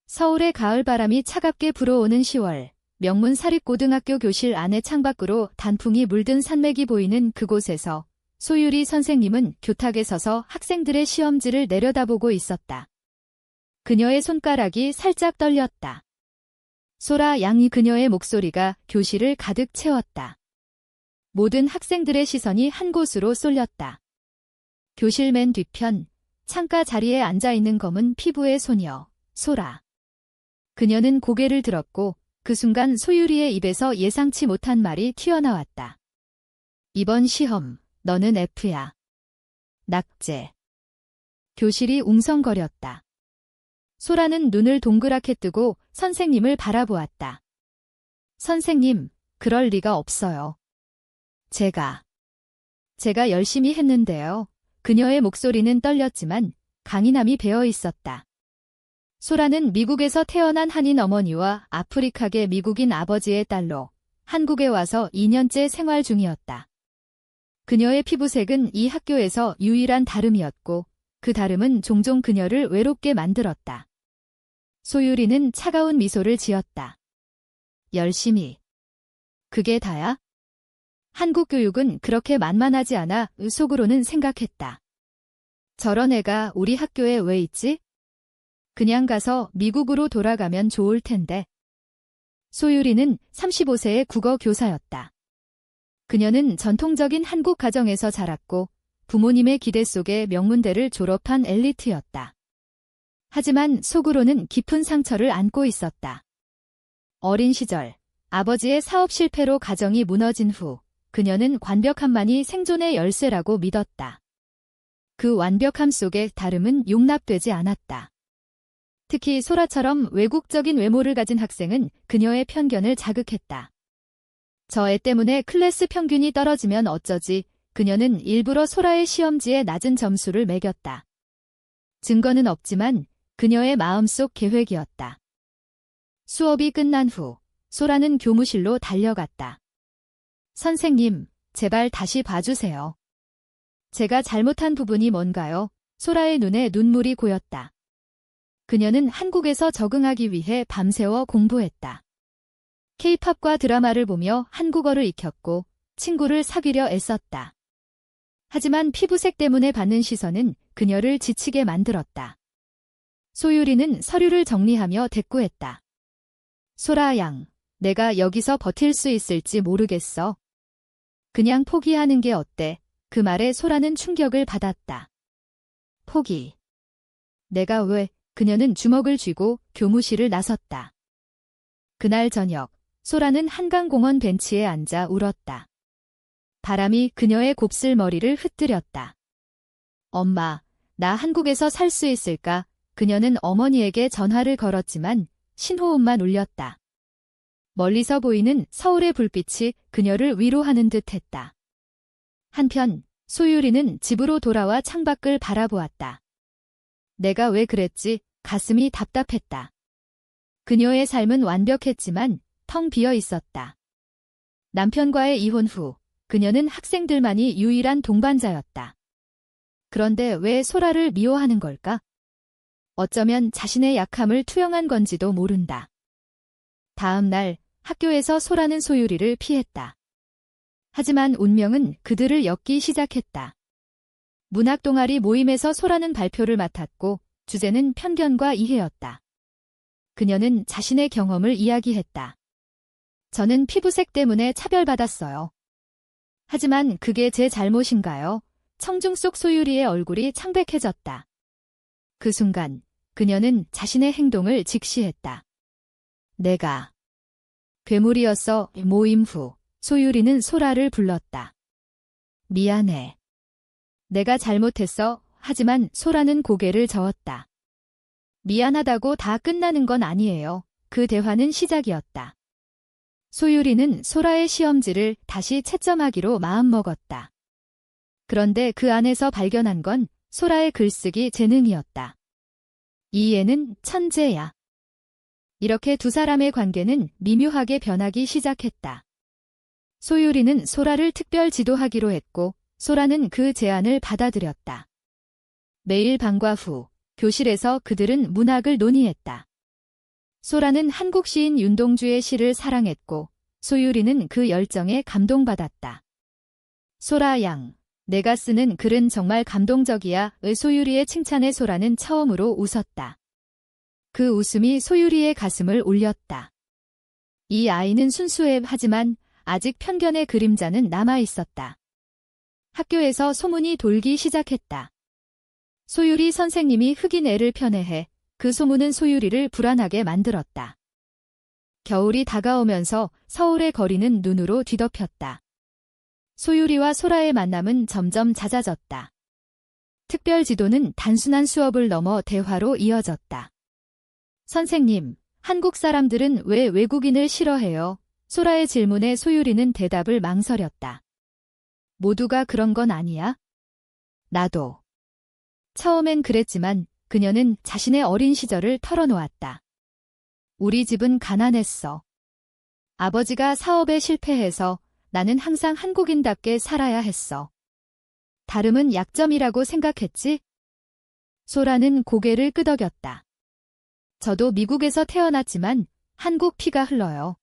서울의 가을바람이 차갑게 불어오는 10월, 명문 사립고등학교 교실 안의 창밖으로 단풍이 물든 산맥이 보이는 그곳에서 소유리 선생님은 교탁에 서서 학생들의 시험지를 내려다보고 있었다. 그녀의 손가락이 살짝 떨렸다. 소라 양이 그녀의 목소리가 교실을 가득 채웠다. 모든 학생들의 시선이 한 곳으로 쏠렸다. 교실 맨 뒤편, 창가 자리에 앉아있는 검은 피부의 소녀, 소라. 그녀는 고개를 들었고 그 순간 소유리의 입에서 예상치 못한 말이 튀어나왔다. 이번 시험, 너는 F야. 낙제. 교실이 웅성거렸다. 소라는 눈을 동그랗게 뜨고 선생님을 바라보았다. 선생님, 그럴 리가 없어요. 제가 열심히 했는데요. 그녀의 목소리는 떨렸지만 강인함이 배어 있었다. 소라는 미국에서 태어난 한인 어머니와 아프리카계 미국인 아버지의 딸로 한국에 와서 2년째 생활 중이었다. 그녀의 피부색은 이 학교에서 유일한 다름이었고 그 다름은 종종 그녀를 외롭게 만들었다. 소유리는 차가운 미소를 지었다. 열심히. 그게 다야? 한국 교육은 그렇게 만만하지 않아 속으로는 생각했다. 저런 애가 우리 학교에 왜 있지? 그냥 가서 미국으로 돌아가면 좋을 텐데. 소유리는 35세의 국어 교사였다. 그녀는 전통적인 한국 가정에서 자랐고 부모님의 기대 속에 명문대를 졸업한 엘리트였다. 하지만 속으로는 깊은 상처를 안고 있었다. 어린 시절, 아버지의 사업 실패로 가정이 무너진 후 그녀는 완벽함만이 생존의 열쇠라고 믿었다. 그 완벽함 속에 다름은 용납되지 않았다. 특히 소라처럼 외국적인 외모를 가진 학생은 그녀의 편견을 자극했다. 저 애 때문에 클래스 평균이 떨어지면 어쩌지, 그녀는 일부러 소라의 시험지에 낮은 점수를 매겼다. 증거는 없지만 그녀의 마음속 계획이었다. 수업이 끝난 후 소라는 교무실로 달려갔다. 선생님, 제발 다시 봐주세요. 제가 잘못한 부분이 뭔가요? 소라의 눈에 눈물이 고였다. 그녀는 한국에서 적응하기 위해 밤새워 공부했다. K-팝과 드라마를 보며 한국어를 익혔고 친구를 사귀려 애썼다. 하지만 피부색 때문에 받는 시선은 그녀를 지치게 만들었다. 소유리는 서류를 정리하며 대꾸했다. 소라 양, 내가 여기서 버틸 수 있을지 모르겠어. 그냥 포기하는 게 어때? 그 말에 소라는 충격을 받았다. 포기. 내가 왜? 그녀는 주먹을 쥐고 교무실을 나섰다. 그날 저녁, 소라는 한강공원 벤치에 앉아 울었다. 바람이 그녀의 곱슬 머리를 흩뜨렸다. 엄마, 나 한국에서 살 수 있을까? 그녀는 어머니에게 전화를 걸었지만 신호음만 울렸다. 멀리서 보이는 서울의 불빛이 그녀를 위로하는 듯 했다. 한편 소유리는 집으로 돌아와 창밖을 바라보았다. 내가 왜 그랬지? 가슴이 답답했다. 그녀의 삶은 완벽했지만 텅 비어 있었다. 남편과의 이혼 후 그녀는 학생들만이 유일한 동반자였다. 그런데 왜 소라를 미워하는 걸까? 어쩌면 자신의 약함을 투영한 건지도 모른다. 다음 날 학교에서 소라는 소유리를 피했다. 하지만 운명은 그들을 엮기 시작했다. 문학 동아리 모임에서 소라는 발표를 맡았고 주제는 편견과 이해였다. 그녀는 자신의 경험을 이야기했다. 저는 피부색 때문에 차별받았어요. 하지만 그게 제 잘못인가요? 청중 속 소유리의 얼굴이 창백해졌다. 그 순간 그녀는 자신의 행동을 직시했다. 내가 괴물이었어. 모임 후 소유리는 소라를 불렀다. 미안해. 내가 잘못했어. 하지만 소라는 고개를 저었다. 미안하다고 다 끝나는 건 아니에요. 그 대화는 시작이었다. 소유리는 소라의 시험지를 다시 채점하기로 마음먹었다. 그런데 그 안에서 발견한 건 소라의 글쓰기 재능이었다. 이 애는 천재야. 이렇게 두 사람의 관계는 미묘하게 변하기 시작했다. 소유리는 소라를 특별 지도하기로 했고 소라는 그 제안을 받아들였다. 매일 방과 후 교실에서 그들은 문학을 논의했다. 소라는 한국 시인 윤동주의 시를 사랑했고 소유리는 그 열정에 감동받았다. 소라 양, 내가 쓰는 글은 정말 감동적이야. 소유리의 칭찬에 소라는 처음으로 웃었다. 그 웃음이 소유리의 가슴을 울렸다. 이 아이는 순수해 하지만 아직 편견의 그림자는 남아 있었다. 학교에서 소문이 돌기 시작했다. 소유리 선생님이 흑인 애를 편애해. 그 소문은 소유리를 불안하게 만들었다. 겨울이 다가오면서 서울의 거리는 눈으로 뒤덮였다. 소유리와 소라의 만남은 점점 잦아졌다. 특별 지도는 단순한 수업을 넘어 대화로 이어졌다. 선생님, 한국 사람들은 왜 외국인을 싫어해요? 소라의 질문에 소유리는 대답을 망설였다. 모두가 그런 건 아니야? 나도. 처음엔 그랬지만 그녀는 자신의 어린 시절을 털어놓았다. 우리 집은 가난했어. 아버지가 사업에 실패해서 나는 항상 한국인답게 살아야 했어. 다름은 약점이라고 생각했지? 소라는 고개를 끄덕였다. 저도 미국에서 태어났지만 한국 피가 흘러요.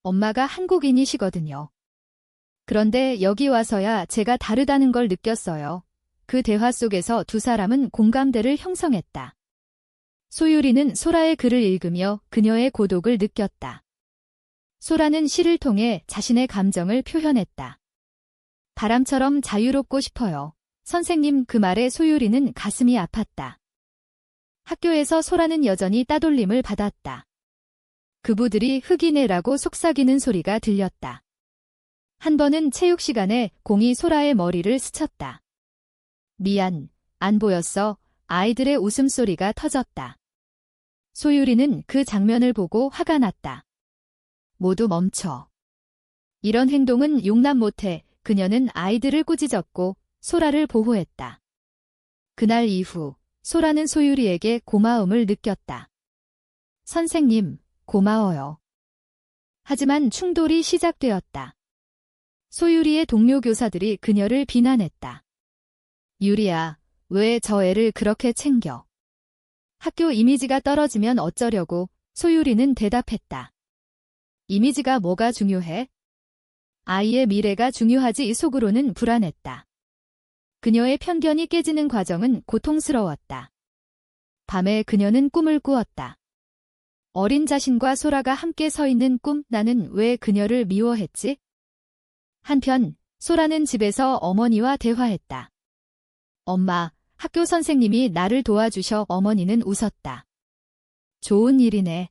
엄마가 한국인이시거든요. 그런데 여기 와서야 제가 다르다는 걸 느꼈어요. 그 대화 속에서 두 사람은 공감대를 형성했다. 소유리는 소라의 글을 읽으며 그녀의 고독을 느꼈다. 소라는 시를 통해 자신의 감정을 표현했다. 바람처럼 자유롭고 싶어요. 선생님 그 말에 소유리는 가슴이 아팠다. 학교에서 소라는 여전히 따돌림을 받았다. 그부들이 흑인애라고 속삭이는 소리가 들렸다. 한 번은 체육 시간에 공이 소라의 머리를 스쳤다. 미안, 안 보였어. 아이들의 웃음소리가 터졌다. 소유리는 그 장면을 보고 화가 났다. 모두 멈춰. 이런 행동은 용납 못해. 그녀는 아이들을 꾸짖었고 소라를 보호했다. 그날 이후 소라는 소유리에게 고마움을 느꼈다. 선생님, 고마워요. 하지만 충돌이 시작되었다. 소유리의 동료 교사들이 그녀를 비난했다. 유리야, 왜 저 애를 그렇게 챙겨? 학교 이미지가 떨어지면 어쩌려고? 소유리는 대답했다. 이미지가 뭐가 중요해? 아이의 미래가 중요하지. 속으로는 불안했다. 그녀의 편견이 깨지는 과정은 고통스러웠다. 밤에 그녀는 꿈을 꾸었다. 어린 자신과 소라가 함께 서 있는 꿈. 나는 왜 그녀를 미워했지? 한편 소라는 집에서 어머니와 대화했다. 엄마, 학교 선생님이 나를 도와주셔. 어머니는 웃었다. 좋은 일이네.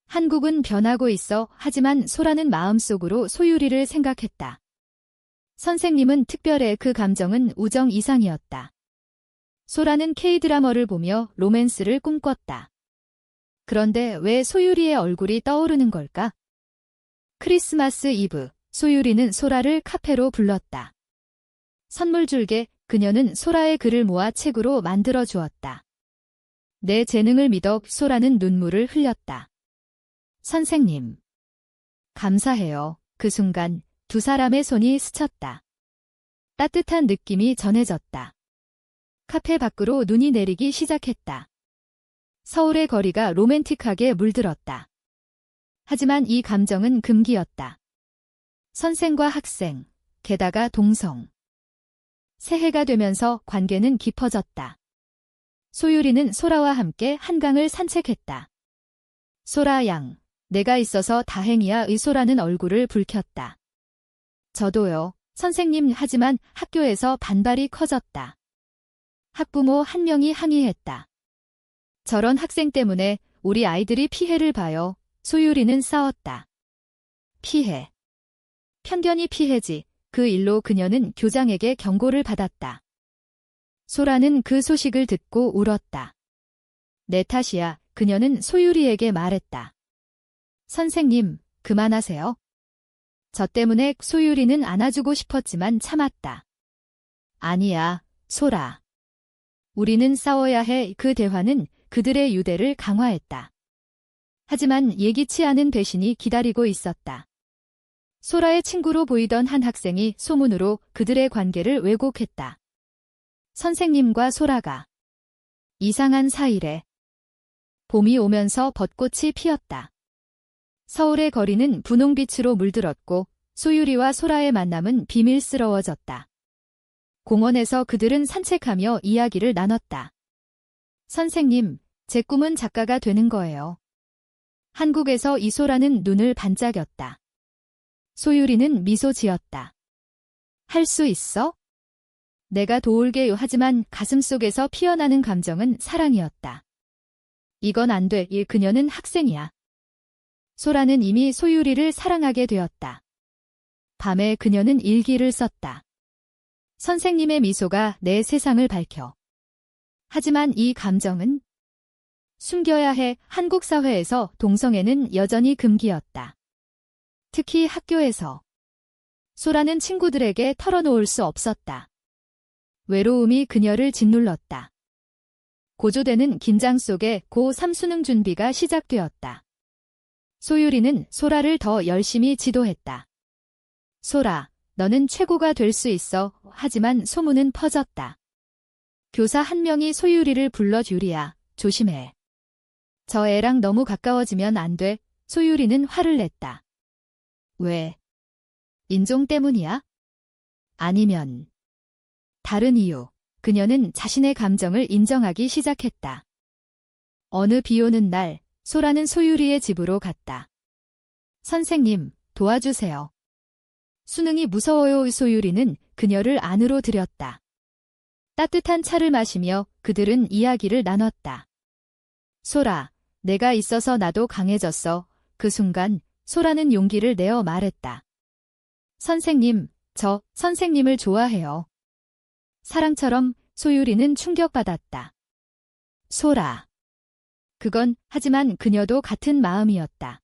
한국은 변하고 있어. 하지만 소라는 마음속으로 소유리를 생각했다. 선생님은 특별해. 그 감정은 우정 이상이었다. 소라는 K-드라마를 보며 로맨스를 꿈꿨다. 그런데 왜 소유리의 얼굴이 떠오르는 걸까? 크리스마스 이브, 소유리는 소라를 카페로 불렀다. 선물 줄게. 그녀는 소라의 글을 모아 책으로 만들어 주었다. 내 재능을 믿어. 소라는 눈물을 흘렸다. 선생님. 감사해요. 그 순간 두 사람의 손이 스쳤다. 따뜻한 느낌이 전해졌다. 카페 밖으로 눈이 내리기 시작했다. 서울의 거리가 로맨틱하게 물들었다. 하지만 이 감정은 금기였다. 선생과 학생, 게다가 동성. 새해가 되면서 관계는 깊어졌다. 소유리는 소라와 함께 한강을 산책했다. 소라 양, 내가 있어서 다행이야. 소라는 얼굴을 붉혔다. 저도요, 선생님. 하지만 학교에서 반발이 커졌다. 학부모 한 명이 항의했다. 저런 학생 때문에 우리 아이들이 피해를 봐요. 소유리는 싸웠다. 피해. 편견이 피해지. 그 일로 그녀는 교장에게 경고를 받았다. 소라는 그 소식을 듣고 울었다. 내 탓이야. 그녀는 소유리에게 말했다. 선생님, 그만하세요. 저 때문에. 소유리는 안아주고 싶었지만 참았다. 아니야, 소라. 우리는 싸워야 해. 그 대화는 그들의 유대를 강화했다. 하지만 예기치 않은 배신이 기다리고 있었다. 소라의 친구로 보이던 한 학생이 소문으로 그들의 관계를 왜곡했다. 선생님과 소라가 이상한 사이래. 봄이 오면서 벚꽃이 피었다. 서울의 거리는 분홍빛으로 물들었고 소유리와 소라의 만남은 비밀스러워졌다. 공원에서 그들은 산책하며 이야기를 나눴다. 선생님, 제 꿈은 작가가 되는 거예요. 한국에서 이소라는 눈을 반짝였다. 소유리는 미소 지었다. 할 수 있어? 내가 도울게요. 하지만 가슴속에서 피어나는 감정은 사랑이었다. 이건 안 돼. 그녀는 학생이야. 소라는 이미 소유리를 사랑하게 되었다. 밤에 그녀는 일기를 썼다. 선생님의 미소가 내 세상을 밝혀. 하지만 이 감정은 숨겨야 해. 한국 사회에서 동성애는 여전히 금기였다. 특히 학교에서. 소라는 친구들에게 털어놓을 수 없었다. 외로움이 그녀를 짓눌렀다. 고조되는 긴장 속에 고3 수능 준비가 시작되었다. 소유리는 소라를 더 열심히 지도했다. 소라, 너는 최고가 될 수 있어. 하지만 소문은 퍼졌다. 교사 한 명이 소유리를 불러 유리야, 조심해. 저 애랑 너무 가까워지면 안 돼. 소유리는 화를 냈다. 왜? 인종 때문이야? 아니면 다른 이유. 그녀는 자신의 감정을 인정하기 시작했다. 어느 비 오는 날, 소라는 소유리의 집으로 갔다. 선생님, 도와주세요. 수능이 무서워요. 소유리는 그녀를 안으로 들였다. 따뜻한 차를 마시며 그들은 이야기를 나눴다. 소라, 내가 있어서 나도 강해졌어. 그 순간 소라는 용기를 내어 말했다. 선생님, 저 선생님을 좋아해요. 사랑처럼. 소유리는 충격받았다. 소라. 그건 하지만 그녀도 같은 마음이었다.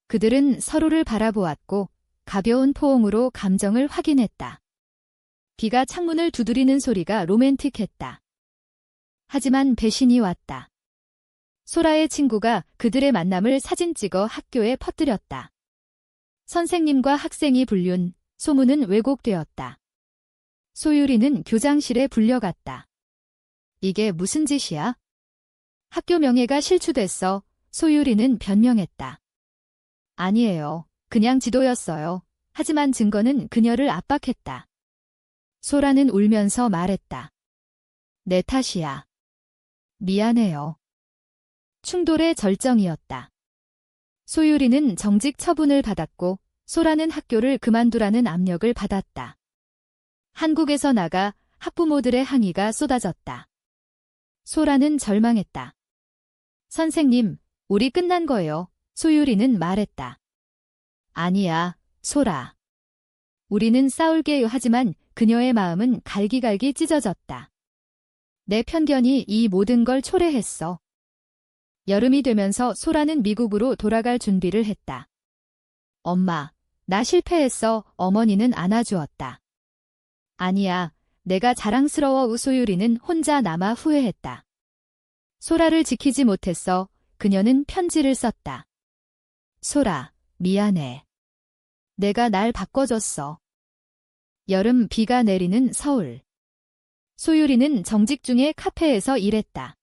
그들은 서로를 바라보았고 가벼운 포옹으로 감정을 확인했다. 비가 창문을 두드리는 소리가 로맨틱했다. 하지만 배신이 왔다. 소라의 친구가 그들의 만남을 사진 찍어 학교에 퍼뜨렸다. 선생님과 학생이 불륜, 소문은 왜곡되었다. 소유리는 교장실에 불려갔다. 이게 무슨 짓이야? 학교 명예가 실추됐어. 소유리는 변명했다. 아니에요. 그냥 지도였어요. 하지만 증거는 그녀를 압박했다. 소라는 울면서 말했다. 내 탓이야. 미안해요. 충돌의 절정이었다. 소유리는 정직 처분을 받았고 소라는 학교를 그만두라는 압력을 받았다. 한국에서 나가 학부모들의 항의가 쏟아졌다. 소라는 절망했다. 선생님, 우리 끝난 거예요. 소유리는 말했다. 아니야, 소라. 우리는 싸울게요. 하지만 그녀의 마음은 갈기갈기 찢어졌다. 내 편견이 이 모든 걸 초래했어. 여름이 되면서 소라는 미국으로 돌아갈 준비를 했다. 엄마, 나 실패했어. 어머니는 안아주었다. 아니야, 내가 자랑스러워. 소유리는 혼자 남아 후회했다. 소라를 지키지 못했어. 그녀는 편지를 썼다. 소라, 미안해. 내가 날 바꿔줬어. 여름 비가 내리는 서울. 소유리는 정직 중에 카페에서 일했다.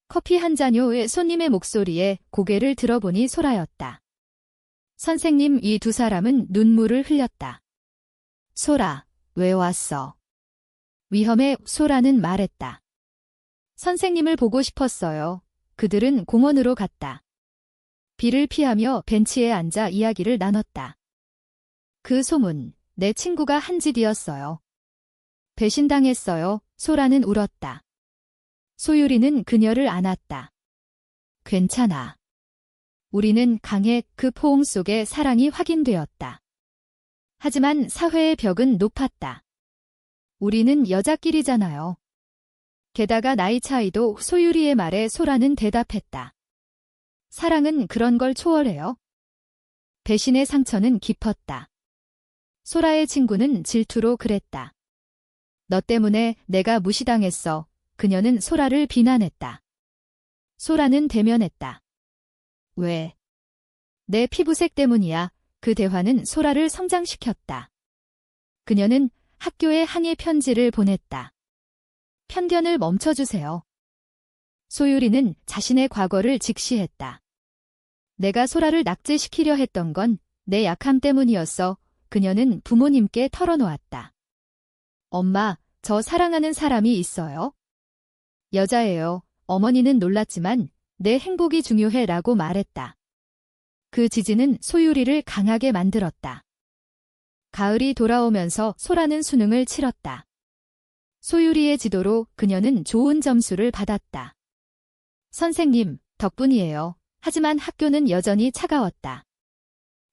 커피 한 잔요의 손님의 목소리에 고개를 들어보니 소라였다. 선생님, 이 두 사람은 눈물을 흘렸다. 소라, 왜 왔어? 위험해. 소라는 말했다. 선생님을 보고 싶었어요. 그들은 공원으로 갔다. 비를 피하며 벤치에 앉아 이야기를 나눴다. 그 소문, 내 친구가 한 짓이었어요. 배신당했어요. 소라는 울었다. 소유리는 그녀를 안았다. 괜찮아. 우리는 강해. 그 포옹 속에 사랑이 확인되었다. 하지만 사회의 벽은 높았다. 우리는 여자끼리잖아요. 게다가 나이 차이도. 소유리의 말에 소라는 대답했다. 사랑은 그런 걸 초월해요. 배신의 상처는 깊었다. 소라의 친구는 질투로 그랬다. 너 때문에 내가 무시당했어. 그녀는 소라를 비난했다. 소라는 대면했다. 왜? 내 피부색 때문이야. 그 대화는 소라를 성장시켰다. 그녀는 학교에 항의 편지를 보냈다. 편견을 멈춰주세요. 소유리는 자신의 과거를 직시했다. 내가 소라를 낙제시키려 했던 건 내 약함 때문이었어. 그녀는 부모님께 털어놓았다. 엄마, 저 사랑하는 사람이 있어요. 여자예요. 어머니는 놀랐지만 내 행복이 중요해 라고 말했다. 그 지지는 소유리를 강하게 만들었다. 가을이 돌아오면서 소라는 수능을 치렀다. 소유리의 지도로 그녀는 좋은 점수를 받았다. 선생님, 덕분이에요. 하지만 학교는 여전히 차가웠다.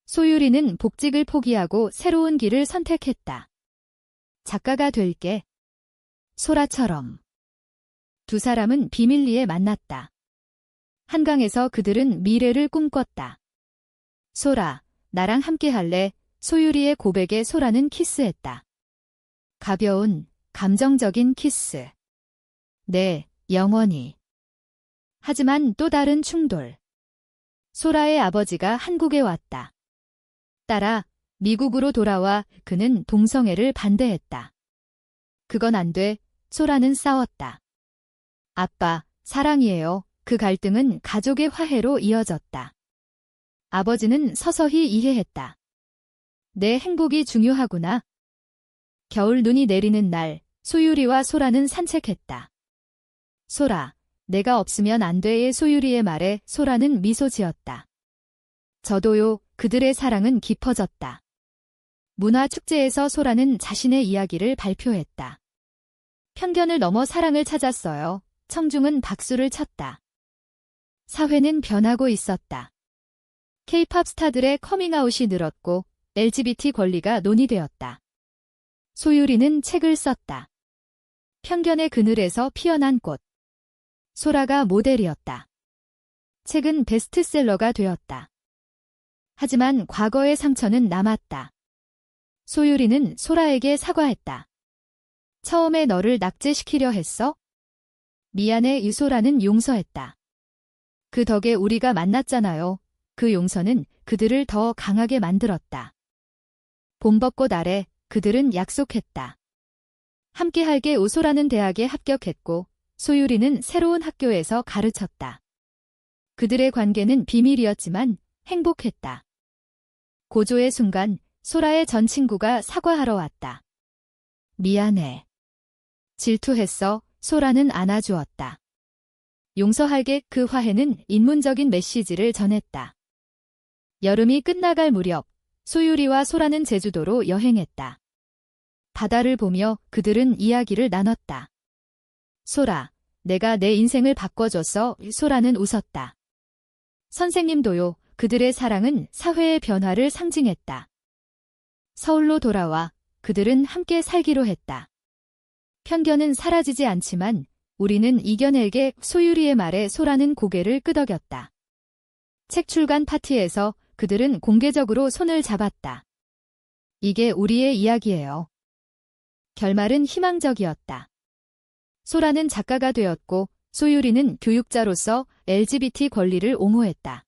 소유리는 복직을 포기하고 새로운 길을 선택했다. 작가가 될게. 소라처럼. 두 사람은 비밀리에 만났다. 한강에서 그들은 미래를 꿈꿨다. 소라, 나랑 함께 할래? 소유리의 고백에 소라는 키스했다. 가벼운, 감정적인 키스. 네, 영원히. 하지만 또 다른 충돌. 소라의 아버지가 한국에 왔다. 딸아, 미국으로 돌아와. 그는 동성애를 반대했다. 그건 안 돼. 소라는 싸웠다. 아빠, 사랑이에요. 그 갈등은 가족의 화해로 이어졌다. 아버지는 서서히 이해했다. 내 행복이 중요하구나. 겨울 눈이 내리는 날, 소유리와 소라는 산책했다. 소라, 내가 없으면 안 돼의 소유리의 말에 소라는 미소 지었다. 저도요. 그들의 사랑은 깊어졌다. 문화축제에서 소라는 자신의 이야기를 발표했다. 편견을 넘어 사랑을 찾았어요. 청중은 박수를 쳤다. 사회는 변하고 있었다. K-팝 스타들의 커밍아웃이 늘었고 LGBT 권리가 논의되었다. 소유리는 책을 썼다. 편견의 그늘에서 피어난 꽃. 소라가 모델이었다. 책은 베스트셀러가 되었다. 하지만 과거의 상처는 남았다. 소유리는 소라에게 사과했다. 처음에 너를 낙제시키려 했어? 미안해. 유소라는 용서했다. 그 덕에 우리가 만났잖아요. 그 용서는 그들을 더 강하게 만들었다. 봄벚꽃 아래 그들은 약속했다. 함께할게. 우소라는 대학에 합격했고 소유리는 새로운 학교에서 가르쳤다. 그들의 관계는 비밀이었지만 행복했다. 고조의 순간 소라의 전 친구가 사과하러 왔다. 미안해. 질투했어. 소라는 안아주었다. 용서할게. 그 화해는 인문적인 메시지를 전했다. 여름이 끝나갈 무렵 소유리와 소라는 제주도로 여행했다. 바다를 보며 그들은 이야기를 나눴다. 소라, 내가 내 인생을 바꿔줬어. 소라는 웃었다. 선생님도요. 그들의 사랑은 사회의 변화를 상징했다. 서울로 돌아와 그들은 함께 살기로 했다. 편견은 사라지지 않지만 우리는 이겨낼게. 소유리의 말에 소라는 고개를 끄덕였다. 책 출간 파티에서 그들은 공개적으로 손을 잡았다. 이게 우리의 이야기예요. 결말은 희망적이었다. 소라는 작가가 되었고 소유리는 교육자로서 LGBT 권리를 옹호했다.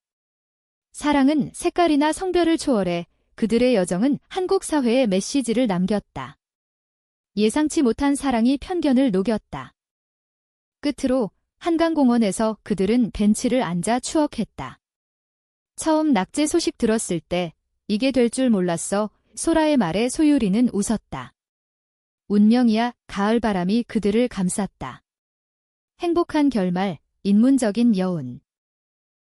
사랑은 색깔이나 성별을 초월해 그들의 여정은 한국 사회에 메시지를 남겼다. 예상치 못한 사랑이 편견을 녹였다. 끝으로 한강공원에서 그들은 벤치를 앉아 추억했다. 처음 낙제 소식 들었을 때 이게 될 줄 몰랐어. 소라의 말에 소유리는 웃었다. 운명이야. 가을바람이 그들을 감쌌다. 행복한 결말, 인문적인 여운.